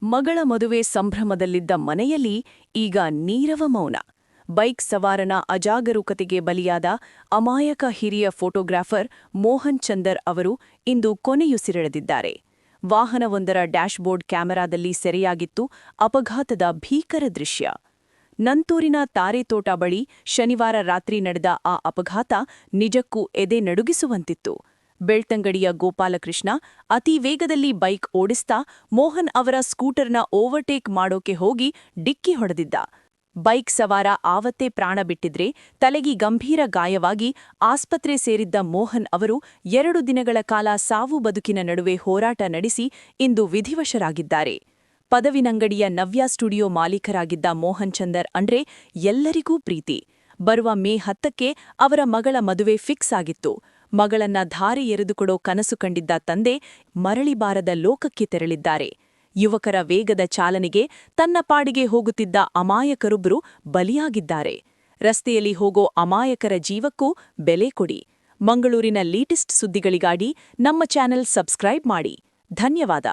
ಮಗಳ ಮದುವೆ ಸಂಭ್ರಮದಲ್ಲಿದ್ದ ಮನೆಯಲ್ಲಿ ಈಗ ನೀರವ ಮೌನ. ಬೈಕ್ ಸವಾರನ ಅಜಾಗರೂಕತೆಗೆ ಬಲಿಯಾದ ಅಮಾಯಕ ಹಿರಿಯ ಫೋಟೋಗ್ರಾಫರ್ ಮೋಹನ್ ಚಂದರ್ ಅವರು ಇಂದು ಕೊನೆಯುಸಿರೆಳೆದಿದ್ದಾರೆ. ವಾಹನವೊಂದರ ಡ್ಯಾಶ್ಬೋರ್ಡ್ ಕ್ಯಾಮೆರಾದಲ್ಲಿ ಸೆರೆಯಾಗಿತ್ತು ಅಪಘಾತದ ಭೀಕರ ದೃಶ್ಯ. ನಂತೂರಿನ ತಾರೆತೋಟ ಬಳಿ ಶನಿವಾರ ರಾತ್ರಿ ನಡೆದ ಆ ಅಪಘಾತ ನಿಜಕ್ಕೂ ಎದೆ ನಡುಗಿಸುವಂತಿತ್ತು. ಬೆಳ್ತಂಗಡಿಯ ಗೋಪಾಲಕೃಷ್ಣ ಅತಿ ವೇಗದಲ್ಲಿ ಬೈಕ್ ಓಡಿಸ್ತಾ ಮೋಹನ್ ಅವರ ಸ್ಕೂಟರ್ನ ಓವರ್ಟೇಕ್ ಮಾಡೋಕೆ ಹೋಗಿ ಡಿಕ್ಕಿ ಹೊಡೆದಿದ್ದ. ಬೈಕ್ ಸವಾರ ಆವತ್ತೇ ಪ್ರಾಣ ಬಿಟ್ಟಿದ್ರೆ ತಲೆಗೆ ಗಂಭೀರ ಗಾಯವಾಗಿ ಆಸ್ಪತ್ರೆ ಸೇರಿದ್ದ ಮೋಹನ್ ಅವರು 2 ದಿನಗಳ ಕಾಲ ಸಾವು ಬದುಕಿನ ನಡುವೆ ಹೋರಾಟ ನಡೆಸಿ ಇಂದು ವಿಧಿವಶರಾಗಿದ್ದಾರೆ. ಪದವಿನಂಗಡಿಯ ನವ್ಯ ಸ್ಟುಡಿಯೋ ಮಾಲೀಕರಾಗಿದ್ದ ಮೋಹನ್ ಚಂದರ್ ಅಂದ್ರೆ ಎಲ್ಲರಿಗೂ ಪ್ರೀತಿ. ಬರುವ ಮೇ 10ಕ್ಕೆ ಅವರ ಮಗಳ ಮದುವೆ ಫಿಕ್ಸ್ ಆಗಿತ್ತು. ಮಗಳನ್ನ ಧಾರೆ ಎರೆದುಕೊಡೋ ಕನಸು ಕಂಡಿದ್ದ ತಂದೆ ಮರಳಿಬಾರದ ಲೋಕಕ್ಕೆ ತೆರಳಿದ್ದಾರೆ. ಯುವಕರ ವೇಗದ ಚಾಲನೆಗೆ ತನ್ನ ಪಾಡಿಗೆ ಹೋಗುತ್ತಿದ್ದ ಅಮಾಯಕರೊಬ್ಬರು ಬಲಿಯಾಗಿದ್ದಾರೆ. ರಸ್ತೆಯಲ್ಲಿ ಹೋಗೋ ಅಮಾಯಕರ ಜೀವಕ್ಕೂ ಬೆಲೆ ಕೊಡಿ. ಮಂಗಳೂರಿನ ಲೇಟೆಸ್ಟ್ ಸುದ್ದಿಗಳಿಗಾಗಿ ನಮ್ಮ ಚಾನೆಲ್ ಸಬ್ಸ್ಕ್ರೈಬ್ ಮಾಡಿ. ಧನ್ಯವಾದ.